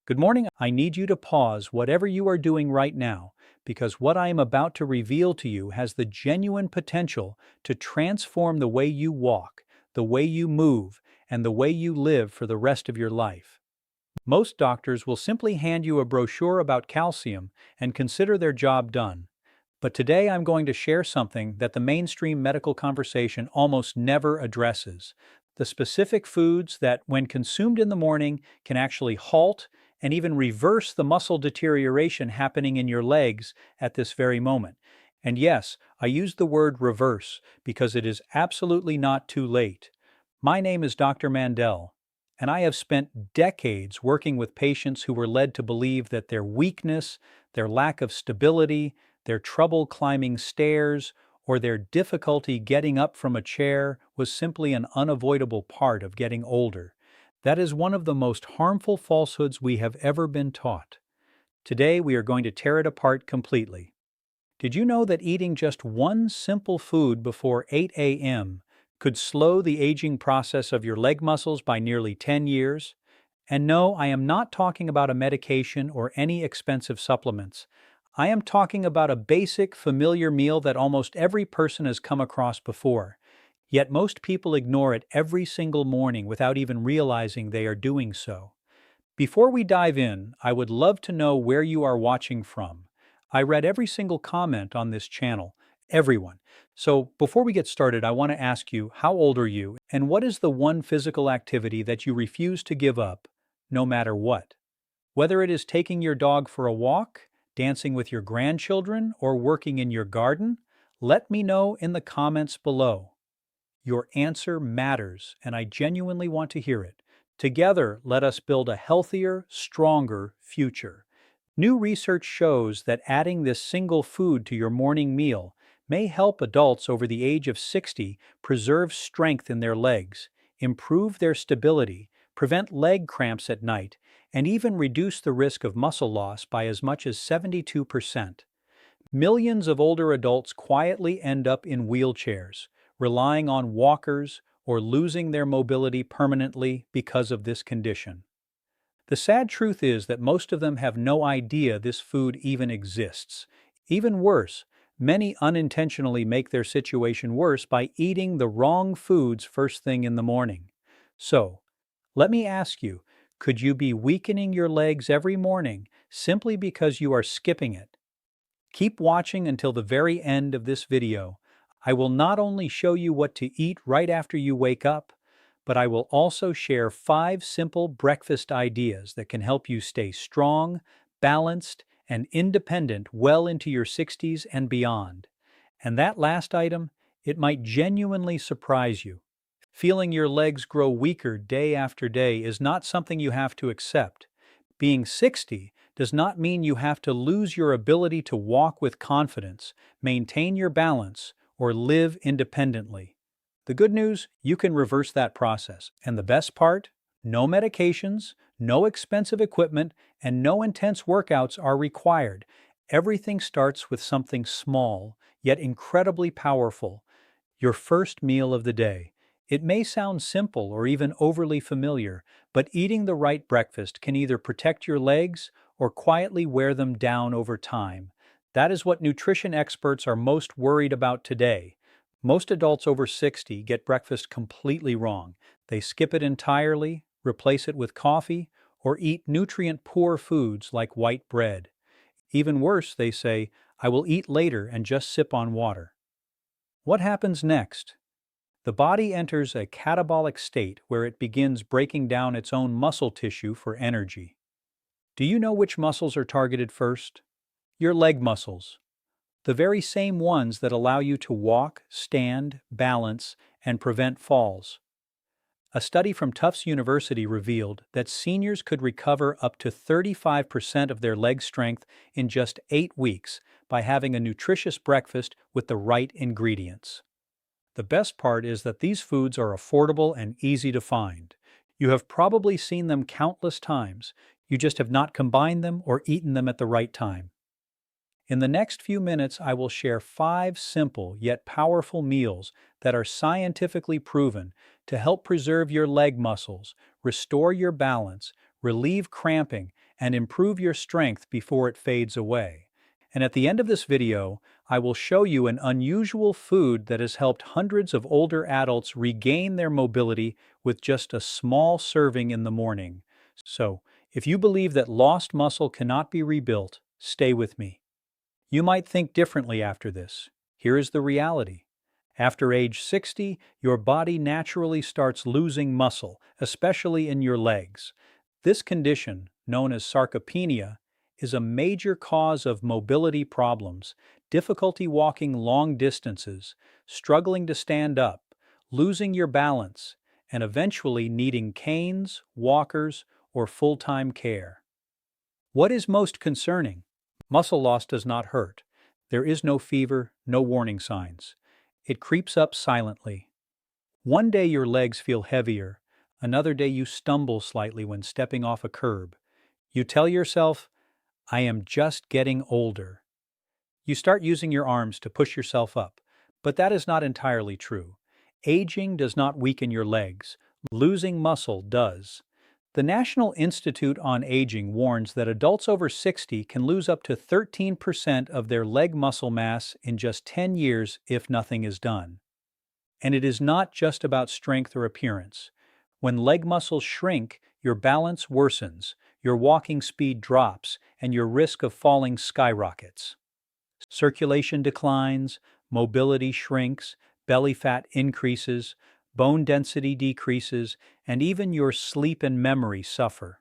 Good morning. I need you to pause whatever you are doing right now because what I am about to reveal to you has the genuine potential to transform the way you walk, the way you move, and the way you live for the rest of your life. Most doctors will simply hand you a brochure about calcium and consider their job done. But today I'm going to share something that the mainstream medical conversation almost never addresses: the specific foods that, when consumed in the morning, can actually halt and even reverse the muscle deterioration happening in your legs at this very moment. And yes, I use the word reverse because it is absolutely not too late. My name is Dr. Mandell, and I have spent decades working with patients who were led to believe that their weakness, their lack of stability, their trouble climbing stairs, or their difficulty getting up from a chair was simply an unavoidable part of getting older. That is one of the most harmful falsehoods we have ever been taught. Today, we are going to tear it apart completely. Did you know that eating just one simple food before 8 a.m. could slow the aging process of your leg muscles by nearly 10 years? And no, I am not talking about a medication or any expensive supplements. I am talking about a basic, familiar meal that almost every person has come across before. Yet most people ignore it every single morning without even realizing they are doing so. Before we dive in, I would love to know where you are watching from. I read every single comment on this channel, everyone. So before we get started, I want to ask you, how old are you, and what is the one physical activity that you refuse to give up, no matter what? Whether it is taking your dog for a walk, dancing with your grandchildren, or working in your garden, let me know in the comments below. Your answer matters, and I genuinely want to hear it. Together, let us build a healthier, stronger future. New research shows that adding this single food to your morning meal may help adults over the age of 60 preserve strength in their legs, improve their stability, prevent leg cramps at night, and even reduce the risk of muscle loss by as much as 72%. Millions of older adults quietly end up in wheelchairs, relying on walkers, or losing their mobility permanently because of this condition. The sad truth is that most of them have no idea this food even exists. Even worse, many unintentionally make their situation worse by eating the wrong foods first thing in the morning. So, let me ask you, could you be weakening your legs every morning simply because you are skipping it? Keep watching until the very end of this video. I will not only show you what to eat right after you wake up, but I will also share 5 simple breakfast ideas that can help you stay strong, balanced, and independent well into your 60s and beyond. And that last item, it might genuinely surprise you. Feeling your legs grow weaker day after day is not something you have to accept. Being 60 does not mean you have to lose your ability to walk with confidence, maintain your balance, or live independently. The good news, you can reverse that process. And the best part? No medications, no expensive equipment, and no intense workouts are required. Everything starts with something small, yet incredibly powerful: your first meal of the day. It may sound simple or even overly familiar, but eating the right breakfast can either protect your legs or quietly wear them down over time. That is what nutrition experts are most worried about today. Most adults over 60 get breakfast completely wrong. They skip it entirely, replace it with coffee, or eat nutrient-poor foods like white bread. Even worse, they say, "I will eat later and just sip on water." What happens next? The body enters a catabolic state where it begins breaking down its own muscle tissue for energy. Do you know which muscles are targeted first? Your leg muscles. The very same ones that allow you to walk, stand, balance, and prevent falls. A study from Tufts University revealed that seniors could recover up to 35% of their leg strength in just 8 weeks by having a nutritious breakfast with the right ingredients. The best part is that these foods are affordable and easy to find. You have probably seen them countless times. You just have not combined them or eaten them at the right time. In the next few minutes, I will share 5 simple yet powerful meals that are scientifically proven to help preserve your leg muscles, restore your balance, relieve cramping, and improve your strength before it fades away. And at the end of this video, I will show you an unusual food that has helped hundreds of older adults regain their mobility with just a small serving in the morning. So, if you believe that lost muscle cannot be rebuilt, stay with me. You might think differently after this. Here is the reality. After age 60, your body naturally starts losing muscle, especially in your legs. This condition, known as sarcopenia, is a major cause of mobility problems, difficulty walking long distances, struggling to stand up, losing your balance, and eventually needing canes, walkers, or full-time care. What is most concerning? Muscle loss does not hurt. There is no fever, no warning signs. It creeps up silently. One day your legs feel heavier, another day you stumble slightly when stepping off a curb. You tell yourself, I am just getting older. You start using your arms to push yourself up, but that is not entirely true. Aging does not weaken your legs. Losing muscle does. The National Institute on Aging warns that adults over 60 can lose up to 13% of their leg muscle mass in just 10 years if nothing is done. And it is not just about strength or appearance. When leg muscles shrink, your balance worsens, your walking speed drops, and your risk of falling skyrockets. Circulation declines, mobility shrinks, belly fat increases, bone density decreases, and even your sleep and memory suffer.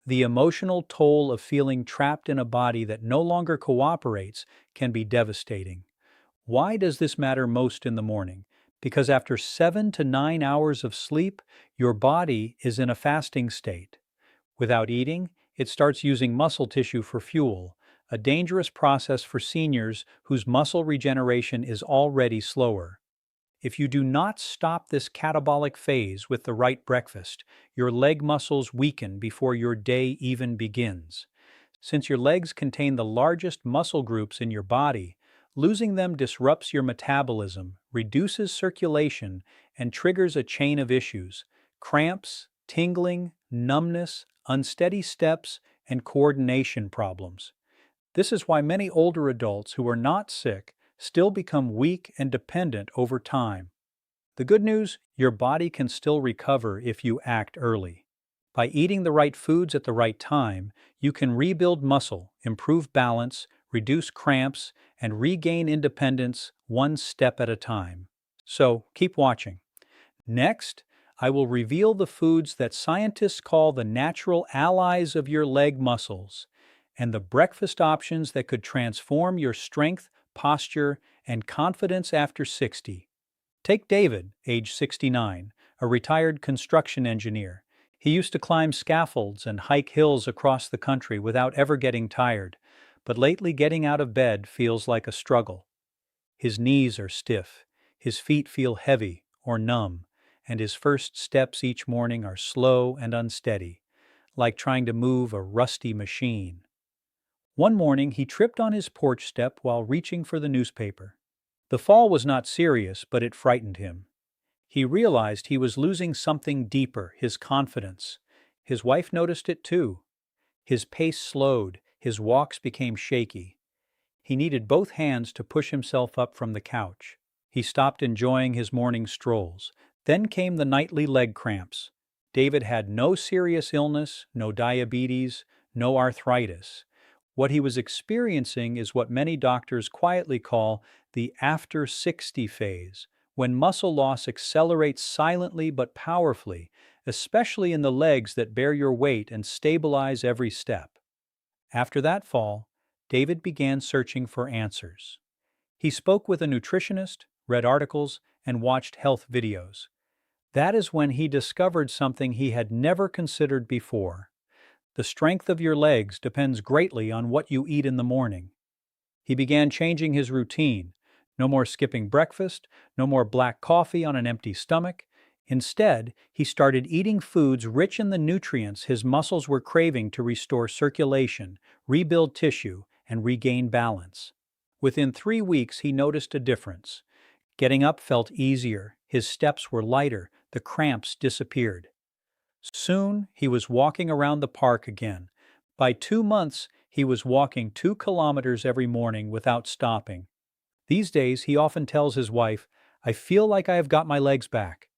The emotional toll of feeling trapped in a body that no longer cooperates can be devastating. Why does this matter most in the morning? Because after 7 to 9 hours of sleep, your body is in a fasting state. Without eating, it starts using muscle tissue for fuel, a dangerous process for seniors whose muscle regeneration is already slower. If you do not stop this catabolic phase with the right breakfast, your leg muscles weaken before your day even begins. Since your legs contain the largest muscle groups in your body, losing them disrupts your metabolism, reduces circulation, and triggers a chain of issues: cramps, tingling, numbness, unsteady steps, and coordination problems. This is why many older adults who are not sick still become weak and dependent over time. The good news, your body can still recover if you act early. By eating the right foods at the right time, you can rebuild muscle, improve balance, reduce cramps, and regain independence one step at a time. So, keep watching. Next, I will reveal the foods that scientists call the natural allies of your leg muscles, and the breakfast options that could transform your strength, posture, and confidence after 60. Take David, age 69, a retired construction engineer. He used to climb scaffolds and hike hills across the country without ever getting tired, but lately getting out of bed feels like a struggle. His knees are stiff, his feet feel heavy or numb, and his first steps each morning are slow and unsteady, like trying to move a rusty machine. One morning, he tripped on his porch step while reaching for the newspaper. The fall was not serious, but it frightened him. He realized he was losing something deeper, his confidence. His wife noticed it too. His pace slowed, his walks became shaky. He needed both hands to push himself up from the couch. He stopped enjoying his morning strolls. Then came the nightly leg cramps. David had no serious illness, no diabetes, no arthritis. What he was experiencing is what many doctors quietly call the after 60 phase, when muscle loss accelerates silently but powerfully, especially in the legs that bear your weight and stabilize every step. After that fall, David began searching for answers. He spoke with a nutritionist, read articles, and watched health videos. That is when he discovered something he had never considered before. The strength of your legs depends greatly on what you eat in the morning. He began changing his routine. No more skipping breakfast, no more black coffee on an empty stomach. Instead, he started eating foods rich in the nutrients his muscles were craving to restore circulation, rebuild tissue, and regain balance. Within 3 weeks, he noticed a difference. Getting up felt easier, his steps were lighter, the cramps disappeared. Soon, he was walking around the park again, By 2 months, he was walking 2 kilometers every morning without stopping. These days, he often tells his wife, "I feel like I have got my legs back."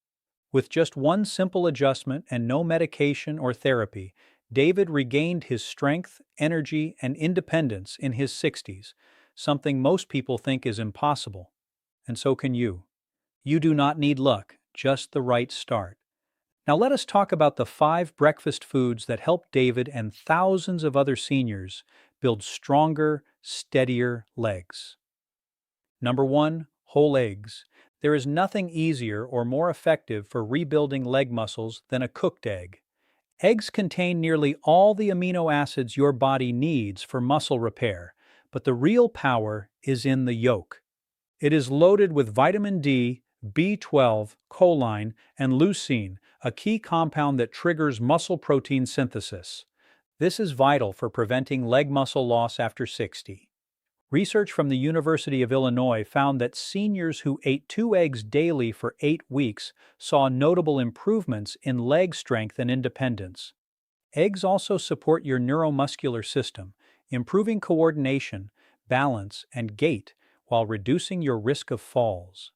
With just one simple adjustment and no medication or therapy, David regained his strength, energy, and independence in his 60s, something most people think is impossible. And so can you. You do not need luck, just the right start. Now let us talk about the 5 breakfast foods that help David and thousands of other seniors build stronger, steadier legs. Number 1, whole eggs. There is nothing easier or more effective for rebuilding leg muscles than a cooked egg. Eggs contain nearly all the amino acids your body needs for muscle repair, but the real power is in the yolk. It is loaded with vitamin D, B12, choline, and leucine, a key compound that triggers muscle protein synthesis. This is vital for preventing leg muscle loss after 60. Research from the University of Illinois found that seniors who ate 2 eggs daily for 8 weeks saw notable improvements in leg strength and independence. Eggs also support your neuromuscular system, improving coordination, balance, and gait while reducing your risk of falls.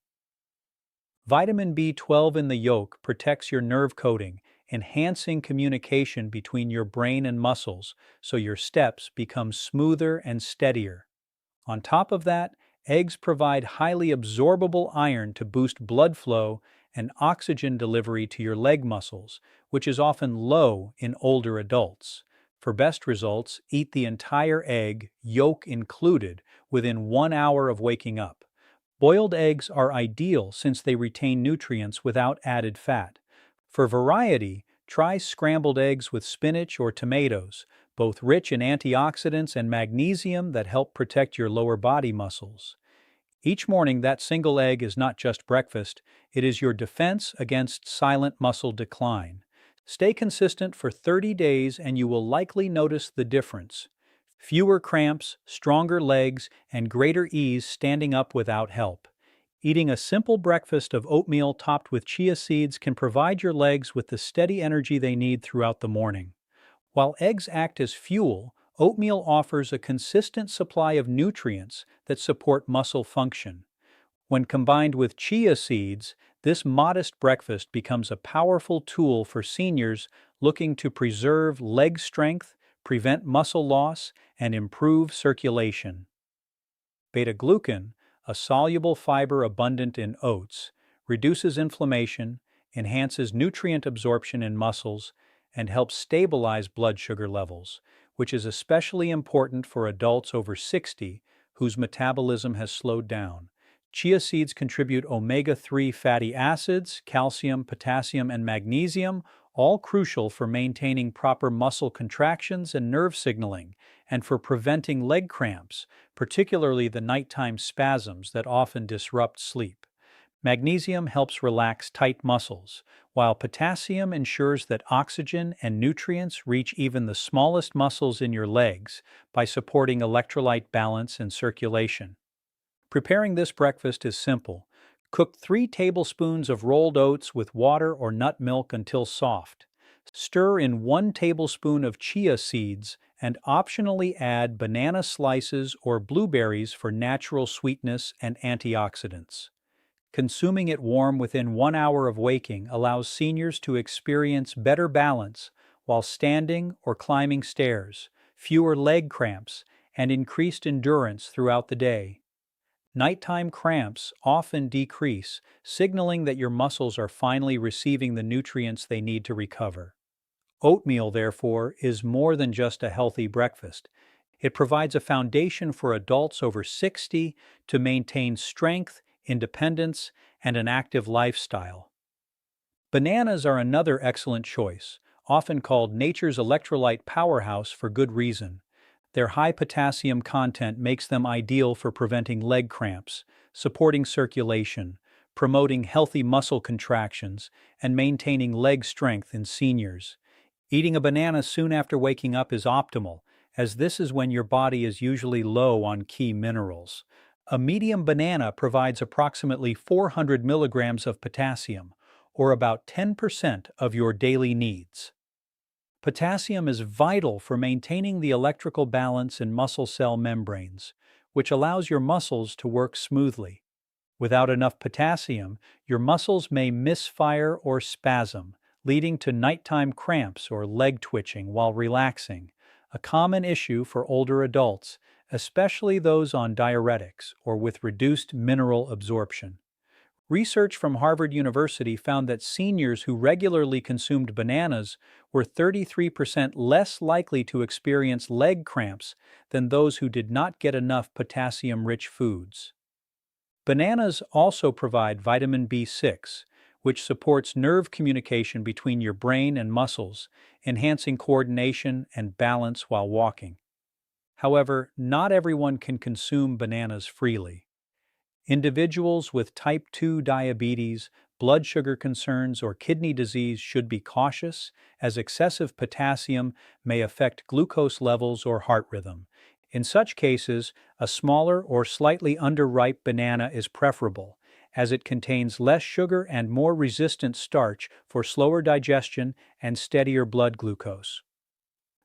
Vitamin B12 in the yolk protects your nerve coating, enhancing communication between your brain and muscles so your steps become smoother and steadier. On top of that, eggs provide highly absorbable iron to boost blood flow and oxygen delivery to your leg muscles, which is often low in older adults. For best results, eat the entire egg, yolk included, within 1 hour of waking up. Boiled eggs are ideal since they retain nutrients without added fat. For variety, try scrambled eggs with spinach or tomatoes, both rich in antioxidants and magnesium that help protect your lower body muscles. Each morning, that single egg is not just breakfast, it is your defense against silent muscle decline. Stay consistent for 30 days and you will likely notice the difference. Fewer cramps, stronger legs, and greater ease standing up without help. Eating a simple breakfast of oatmeal topped with chia seeds can provide your legs with the steady energy they need throughout the morning. While eggs act as fuel, oatmeal offers a consistent supply of nutrients that support muscle function. When combined with chia seeds, this modest breakfast becomes a powerful tool for seniors looking to preserve leg strength, prevent muscle loss, and improve circulation. Beta-glucan, a soluble fiber abundant in oats, reduces inflammation, enhances nutrient absorption in muscles, and helps stabilize blood sugar levels, which is especially important for adults over 60 whose metabolism has slowed down. Chia seeds contribute omega-3 fatty acids, calcium, potassium, and magnesium, all crucial for maintaining proper muscle contractions and nerve signaling, and for preventing leg cramps, particularly the nighttime spasms that often disrupt sleep. Magnesium helps relax tight muscles, while potassium ensures that oxygen and nutrients reach even the smallest muscles in your legs by supporting electrolyte balance and circulation. Preparing this breakfast is simple. Cook 3 tablespoons of rolled oats with water or nut milk until soft. Stir in 1 tablespoon of chia seeds and optionally add banana slices or blueberries for natural sweetness and antioxidants. Consuming it warm within 1 hour of waking allows seniors to experience better balance while standing or climbing stairs, fewer leg cramps, and increased endurance throughout the day. Nighttime cramps often decrease, signaling that your muscles are finally receiving the nutrients they need to recover. Oatmeal, therefore, is more than just a healthy breakfast. It provides a foundation for adults over 60 to maintain strength, independence, and an active lifestyle. Bananas are another excellent choice, often called nature's electrolyte powerhouse for good reason. Their high potassium content makes them ideal for preventing leg cramps, supporting circulation, promoting healthy muscle contractions, and maintaining leg strength in seniors. Eating a banana soon after waking up is optimal, as this is when your body is usually low on key minerals. A medium banana provides approximately 400 milligrams of potassium, or about 10% of your daily needs. Potassium is vital for maintaining the electrical balance in muscle cell membranes, which allows your muscles to work smoothly. Without enough potassium, your muscles may misfire or spasm, leading to nighttime cramps or leg twitching while relaxing, a common issue for older adults, especially those on diuretics or with reduced mineral absorption. Research from Harvard University found that seniors who regularly consumed bananas were 33% less likely to experience leg cramps than those who did not get enough potassium-rich foods. Bananas also provide vitamin B6, which supports nerve communication between your brain and muscles, enhancing coordination and balance while walking. However, not everyone can consume bananas freely. Individuals with type 2 diabetes, blood sugar concerns, or kidney disease should be cautious, as excessive potassium may affect glucose levels or heart rhythm. In such cases, a smaller or slightly underripe banana is preferable, as it contains less sugar and more resistant starch for slower digestion and steadier blood glucose.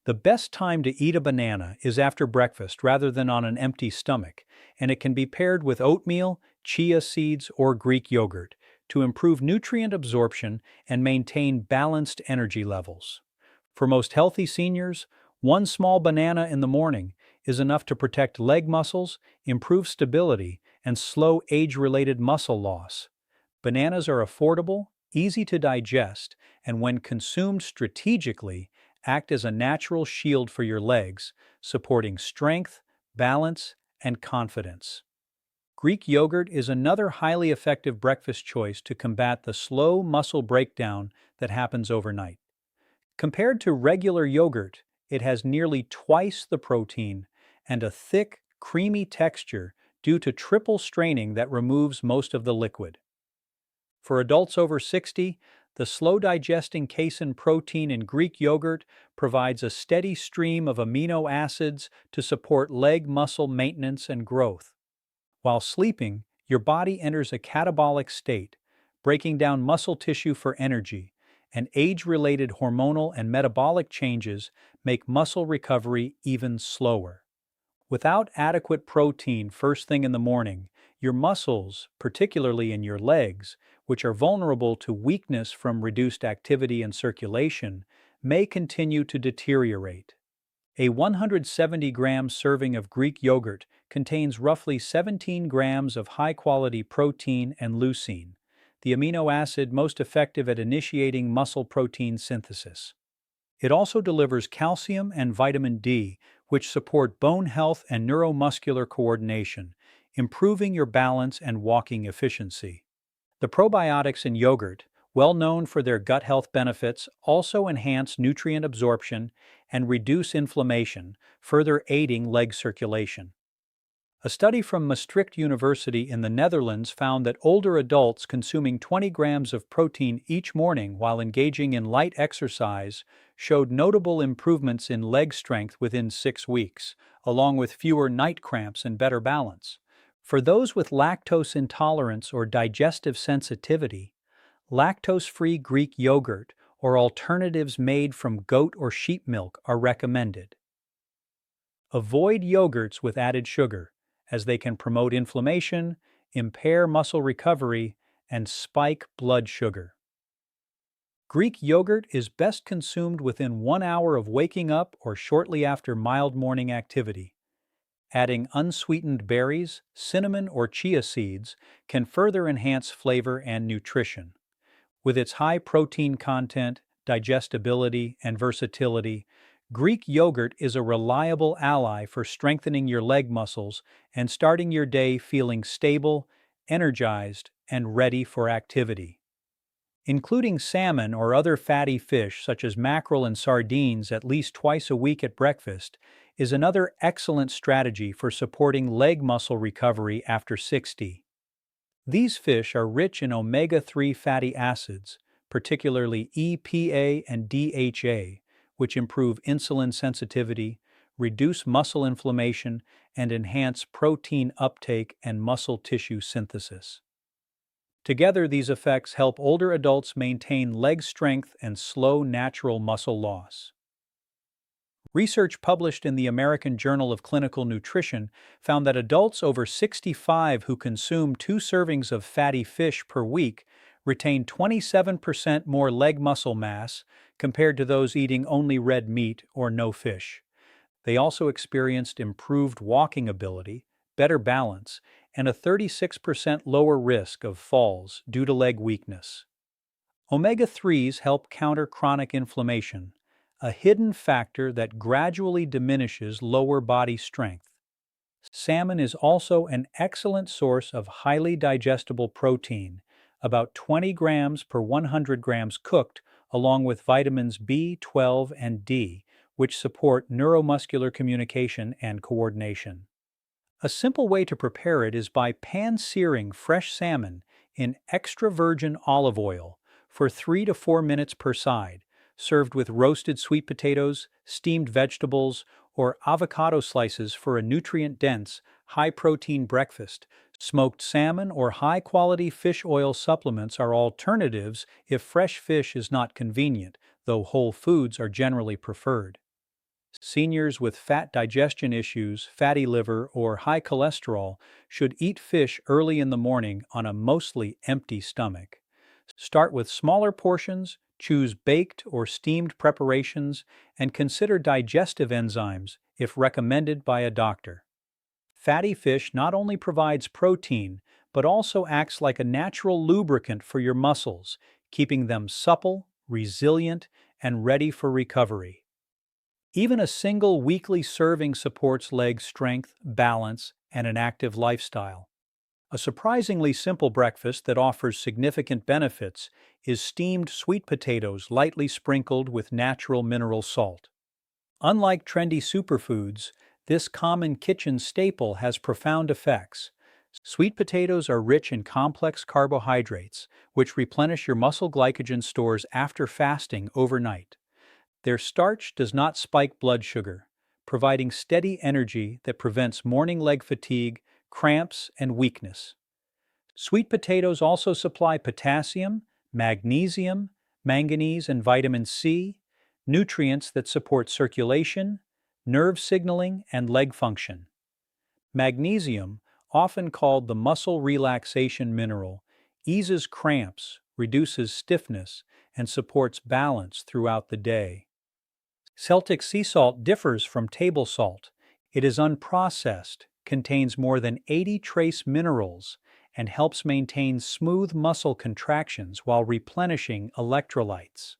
The best time to eat a banana is after breakfast rather than on an empty stomach, and it can be paired with oatmeal, chia seeds, or Greek yogurt to improve nutrient absorption and maintain balanced energy levels. For most healthy seniors, one small banana in the morning is enough to protect leg muscles, improve stability, and slow age-related muscle loss. Bananas are affordable, easy to digest, and when consumed strategically, act as a natural shield for your legs, supporting strength, balance, and confidence. Greek yogurt is another highly effective breakfast choice to combat the slow muscle breakdown that happens overnight. Compared to regular yogurt, it has nearly twice the protein and a thick, creamy texture due to triple straining that removes most of the liquid. For adults over 60, the slow-digesting casein protein in Greek yogurt provides a steady stream of amino acids to support leg muscle maintenance and growth. While sleeping, your body enters a catabolic state, breaking down muscle tissue for energy, and age-related hormonal and metabolic changes make muscle recovery even slower. Without adequate protein first thing in the morning, your muscles, particularly in your legs, which are vulnerable to weakness from reduced activity and circulation, may continue to deteriorate. A 170-gram serving of Greek yogurt contains roughly 17 grams of high-quality protein and leucine, the amino acid most effective at initiating muscle protein synthesis. It also delivers calcium and vitamin D, which support bone health and neuromuscular coordination, improving your balance and walking efficiency. The probiotics in yogurt, well known for their gut health benefits, also enhance nutrient absorption and reduce inflammation, further aiding leg circulation. A study from Maastricht University in the Netherlands found that older adults consuming 20 grams of protein each morning while engaging in light exercise showed notable improvements in leg strength within 6 weeks, along with fewer night cramps and better balance. For those with lactose intolerance or digestive sensitivity, lactose-free Greek yogurt or alternatives made from goat or sheep milk are recommended. Avoid yogurts with added sugar, as they can promote inflammation, impair muscle recovery, and spike blood sugar. Greek yogurt is best consumed within 1 hour of waking up or shortly after mild morning activity. Adding unsweetened berries, cinnamon, or chia seeds can further enhance flavor and nutrition. With its high protein content, digestibility, and versatility, Greek yogurt is a reliable ally for strengthening your leg muscles and starting your day feeling stable, energized, and ready for activity. Including salmon or other fatty fish such as mackerel and sardines at least twice a week at breakfast is another excellent strategy for supporting leg muscle recovery after 60. These fish are rich in omega-3 fatty acids, particularly EPA and DHA, which improve insulin sensitivity, reduce muscle inflammation, and enhance protein uptake and muscle tissue synthesis. Together, these effects help older adults maintain leg strength and slow natural muscle loss. Research published in the American Journal of Clinical Nutrition found that adults over 65 who consume 2 servings of fatty fish per week retained 27% more leg muscle mass compared to those eating only red meat or no fish. They also experienced improved walking ability, better balance, and a 36% lower risk of falls due to leg weakness. Omega-3s help counter chronic inflammation, a hidden factor that gradually diminishes lower body strength. Salmon is also an excellent source of highly digestible protein, about 20 grams per 100 grams cooked, along with vitamins B, 12, and D, which support neuromuscular communication and coordination. A simple way to prepare it is by pan-searing fresh salmon in extra virgin olive oil for 3 to 4 minutes per side, served with roasted sweet potatoes, steamed vegetables, or avocado slices for a nutrient-dense, high-protein breakfast. Smoked salmon or high-quality fish oil supplements are alternatives if fresh fish is not convenient, though whole foods are generally preferred. Seniors with fat digestion issues, fatty liver, or high cholesterol should eat fish early in the morning on a mostly empty stomach. Start with smaller portions, choose baked or steamed preparations, and consider digestive enzymes if recommended by a doctor. Fatty fish not only provides protein, but also acts like a natural lubricant for your muscles, keeping them supple, resilient, and ready for recovery. Even a single weekly serving supports leg strength, balance, and an active lifestyle. A surprisingly simple breakfast that offers significant benefits is steamed sweet potatoes lightly sprinkled with natural mineral salt. Unlike trendy superfoods, this common kitchen staple has profound effects. Sweet potatoes are rich in complex carbohydrates, which replenish your muscle glycogen stores after fasting overnight. Their starch does not spike blood sugar, providing steady energy that prevents morning leg fatigue, cramps, and weakness. Sweet potatoes also supply potassium, magnesium, manganese, and vitamin C, nutrients that support circulation, nerve signaling, and leg function. Magnesium, often called the muscle relaxation mineral, eases cramps, reduces stiffness, and supports balance throughout the day. Celtic sea salt differs from table salt. It is unprocessed, contains more than 80 trace minerals, and helps maintain smooth muscle contractions while replenishing electrolytes.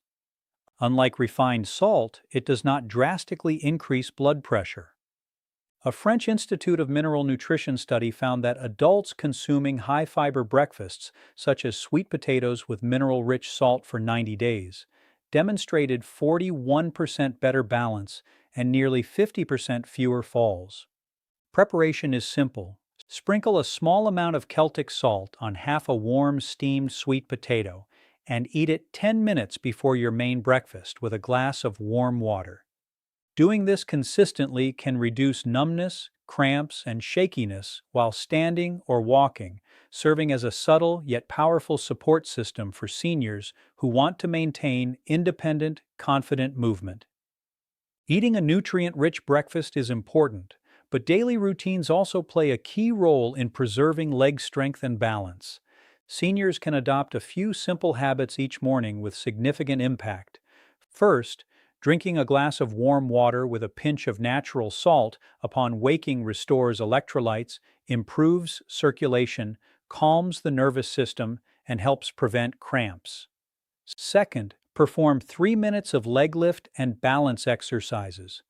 Unlike refined salt, it does not drastically increase blood pressure. A French Institute of Mineral Nutrition study found that adults consuming high-fiber breakfasts, such as sweet potatoes with mineral-rich salt for 90 days, demonstrated 41% better balance and nearly 50% fewer falls. Preparation is simple. Sprinkle a small amount of Celtic salt on half a warm steamed sweet potato and eat it 10 minutes before your main breakfast with a glass of warm water. Doing this consistently can reduce numbness, cramps, and shakiness while standing or walking, serving as a subtle yet powerful support system for seniors who want to maintain independent, confident movement. Eating a nutrient-rich breakfast is important, but daily routines also play a key role in preserving leg strength and balance. Seniors can adopt a few simple habits each morning with significant impact. First, drinking a glass of warm water with a pinch of natural salt upon waking restores electrolytes, improves circulation, calms the nervous system, and helps prevent cramps. Second, perform 3 minutes of leg lift and balance exercises.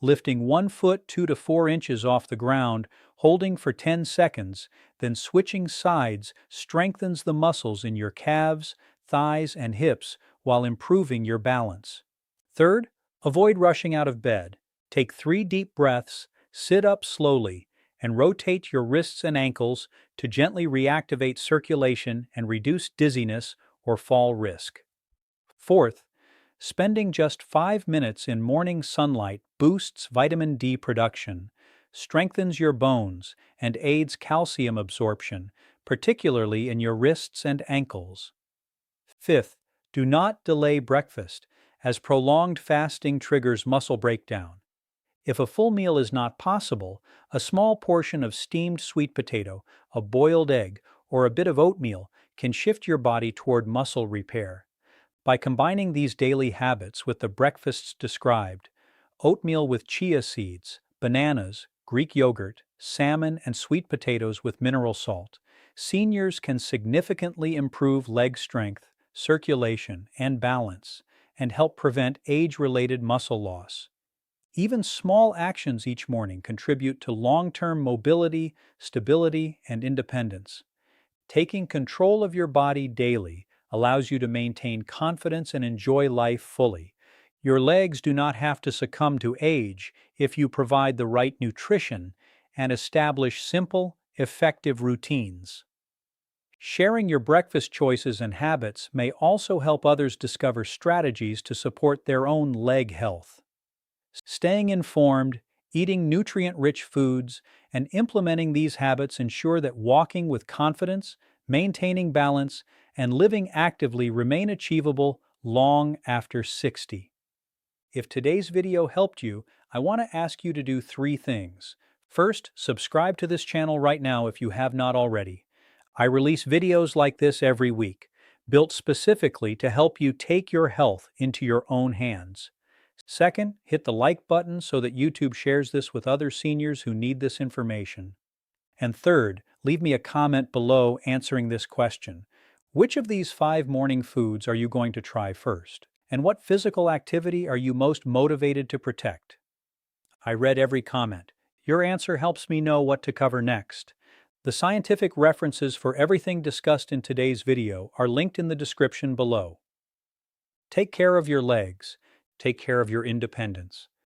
Lifting one foot 2 to 4 inches off the ground, holding for 10 seconds, then switching sides strengthens the muscles in your calves, thighs, and hips while improving your balance. Third, avoid rushing out of bed. Take 3 deep breaths, sit up slowly, and rotate your wrists and ankles to gently reactivate circulation and reduce dizziness or fall risk. Fourth, spending just 5 minutes in morning sunlight boosts vitamin D production, strengthens your bones, and aids calcium absorption, particularly in your wrists and ankles. Fifth, do not delay breakfast. as prolonged fasting triggers muscle breakdown. If a full meal is not possible, a small portion of steamed sweet potato, a boiled egg, or a bit of oatmeal can shift your body toward muscle repair. By combining these daily habits with the breakfasts described, oatmeal with chia seeds, bananas, Greek yogurt, salmon, and sweet potatoes with mineral salt, seniors can significantly improve leg strength, circulation, and balance, and help prevent age-related muscle loss. Even small actions each morning contribute to long-term mobility, stability, and independence. Taking control of your body daily allows you to maintain confidence and enjoy life fully. Your legs do not have to succumb to age if you provide the right nutrition and establish simple, effective routines. Sharing your breakfast choices and habits may also help others discover strategies to support their own leg health. Staying informed, eating nutrient-rich foods, and implementing these habits ensure that walking with confidence, maintaining balance, and living actively remain achievable long after 60. If today's video helped you, I want to ask you to do 3 things. First, subscribe to this channel right now if you have not already. I release videos like this every week, built specifically to help you take your health into your own hands. Second, hit the like button so that YouTube shares this with other seniors who need this information. And third, leave me a comment below answering this question. Which of these 5 morning foods are you going to try first? And what physical activity are you most motivated to protect? I read every comment. Your answer helps me know what to cover next. The scientific references for everything discussed in today's video are linked in the description below. Take care of your legs. Take care of your independence.